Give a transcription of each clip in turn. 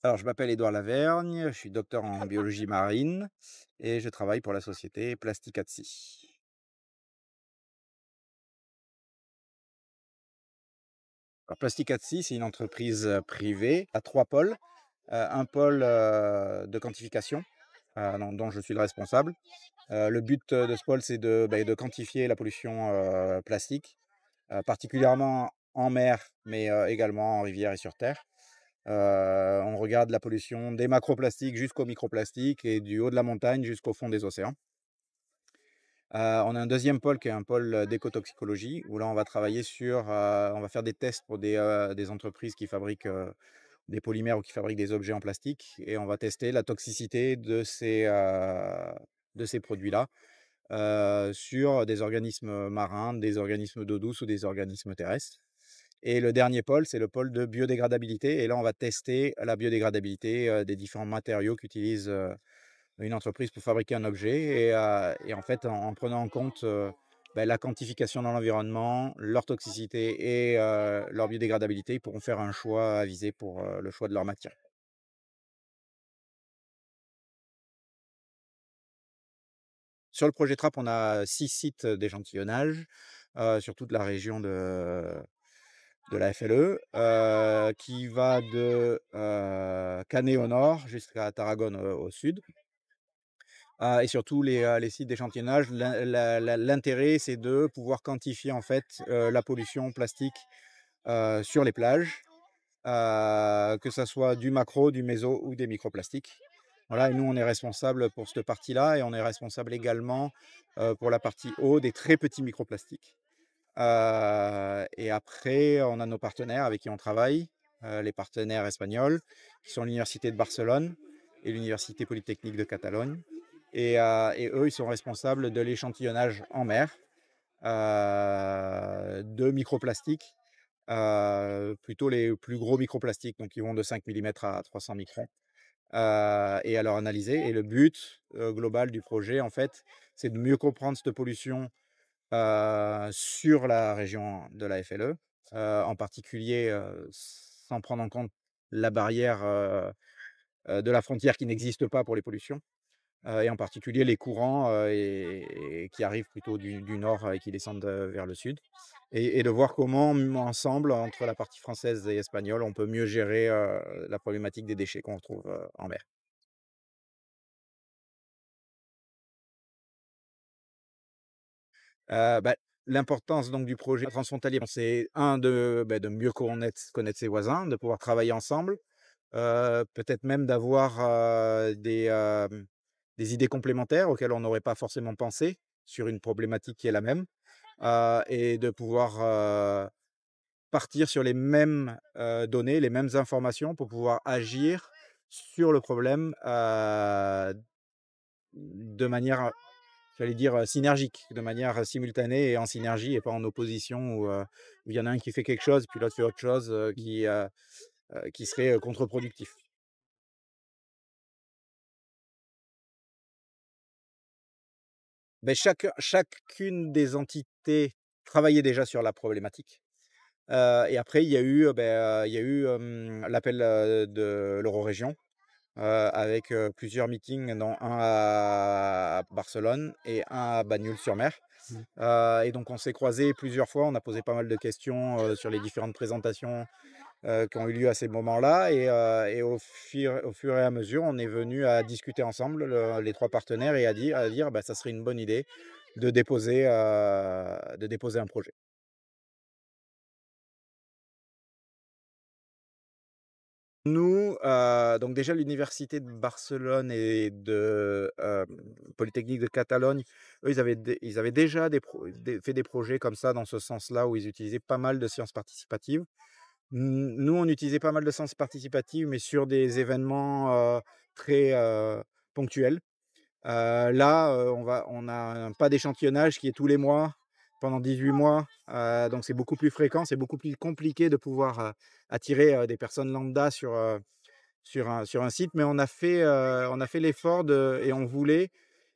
Alors, je m'appelle Édouard Lavergne, je suis docteur en biologie marine et je travaille pour la société Plasticatsi. Alors, Plasticatsi, c'est une entreprise privée à trois pôles. Un pôle de quantification dont je suis le responsable. Le but de ce pôle, c'est de quantifier la pollution plastique, particulièrement en mer, mais également en rivière et sur terre. On regarde la pollution des macroplastiques jusqu'aux microplastiques et du haut de la montagne jusqu'au fond des océans. On a un deuxième pôle qui est un pôle d'écotoxicologie où là, on va travailler sur, on va faire des tests pour des entreprises qui fabriquent, des polymères ou qui fabriquent des objets en plastique et on va tester la toxicité de ces produits-là, sur des organismes marins, des organismes d'eau douce ou des organismes terrestres. Et le dernier pôle, c'est le pôle de biodégradabilité et là, on va tester la biodégradabilité, des différents matériaux qu'utilise, une entreprise pour fabriquer un objet et en fait, en prenant en compte, la quantification dans l'environnement, leur toxicité et leur biodégradabilité, ils pourront faire un choix avisé pour, le choix de leur matière. Sur le projet TRAP, on a 6 sites d'échantillonnage, sur toute la région de la FLE, qui va de, Canet au nord jusqu'à Tarragone au sud. Et surtout les sites d'échantillonnage, l'intérêt, c'est de pouvoir quantifier en fait, la pollution plastique, sur les plages, que ça soit du macro, du méso ou des microplastiques. Voilà et nous, on est responsable pour cette partie-là et on est responsable également, pour la partie eau des très petits microplastiques. Et après, on a nos partenaires avec qui on travaille, les partenaires espagnols, qui sont l'université de Barcelone et l'université polytechnique de Catalogne. Et eux, ils sont responsables de l'échantillonnage en mer, de microplastiques, plutôt les plus gros microplastiques, donc ils vont de 5 millimètres à 300 microns, et à leur analyser. Et le but, global du projet, en fait, c'est de mieux comprendre cette pollution sur la région de la FLE, en particulier, sans prendre en compte la barrière, de la frontière qui n'existe pas pour les pollutions, et en particulier les courants, et qui arrivent plutôt du nord, et qui descendent, vers le sud et de voir comment, ensemble, entre la partie française et espagnole, on peut mieux gérer, la problématique des déchets qu'on retrouve, en mer. Bah, l'importance donc du projet transfrontalier, bon, c'est de mieux connaître ses voisins, de pouvoir travailler ensemble, peut-être même d'avoir, des idées complémentaires auxquelles on n'aurait pas forcément pensé sur une problématique qui est la même, et de pouvoir, partir sur les mêmes, données, les mêmes informations pour pouvoir agir sur le problème, de manière, j'allais dire, synergique, de manière simultanée et en synergie et pas en opposition où il y en a un qui fait quelque chose, puis l'autre fait autre chose, qui serait, contre-productif. Chacune des entités travaillait déjà sur la problématique, et après il y a eu, il y a eu, l'appel, de l'Eurorégion, avec, plusieurs meetings dont un à Barcelone et un à Bagnoul-sur-Mer. Et donc on s'est croisés plusieurs fois, on a posé pas mal de questions, sur les différentes présentations, qui ont eu lieu à ces moments-là et au fur et à mesure, on est venu à discuter ensemble, les 3 partenaires et à dire: «Bah, ça serait une bonne idée de déposer un projet». Nous, donc déjà l'université de Barcelone et de, Polytechnique de Catalogne, eux, ils avaient déjà fait des projets comme ça dans ce sens-là où ils utilisaient pas mal de sciences participatives. Nous, on utilisait pas mal de sciences participatives, mais sur des événements, très, ponctuels. Là, on a un pas d'échantillonnage qui est tous les mois, pendant 18 mois, donc c'est beaucoup plus fréquent, c'est beaucoup plus compliqué de pouvoir, attirer, des personnes lambda sur un site. Mais on a fait l'effort et on voulait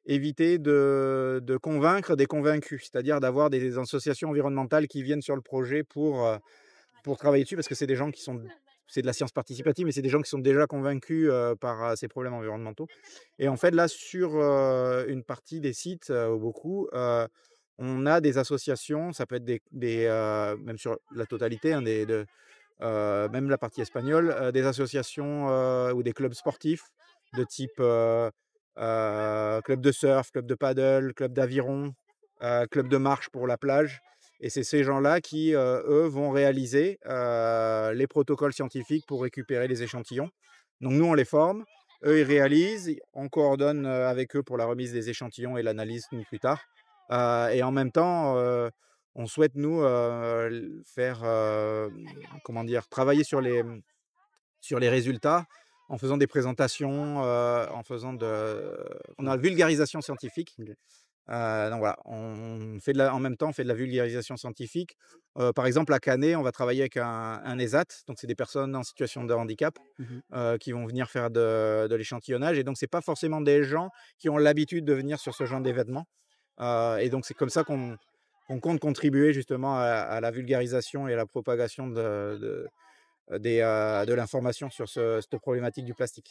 éviter de convaincre des convaincus. C'est-à-dire d'avoir des associations environnementales qui viennent sur le projet pour travailler dessus parce que c'est des gens qui sont c'est de la science participative, mais c'est des gens qui sont déjà convaincus, par, ces problèmes environnementaux et en fait, là, sur, une partie des sites, ou beaucoup, on a des associations, ça peut être même sur la totalité, hein, même la partie espagnole, des associations, ou des clubs sportifs de type, club de surf, club de paddle, club d'aviron, club de marche pour la plage et c'est ces gens-là qui, eux, vont réaliser, les protocoles scientifiques pour récupérer les échantillons. Donc nous, on les forme, eux, ils réalisent, on coordonne, avec eux pour la remise des échantillons et l'analyse, nous, plus tard, et en même temps, on souhaite nous, l faire, comment dire? Travailler sur les résultats en faisant des présentations, en faisant on a la vulgarisation scientifique. OK. Donc voilà, on fait en même temps, on fait de la vulgarisation scientifique. Par exemple, à Canet, on va travailler avec un ESAT, donc c'est des personnes en situation de handicap, Mmh. qui vont venir faire de l'échantillonnage et donc c'est pas forcément des gens qui ont l'habitude de venir sur ce genre d'événement. Et donc c'est comme ça qu'on compte contribuer justement à la vulgarisation et à la propagation de l'information sur cette problématique du plastique.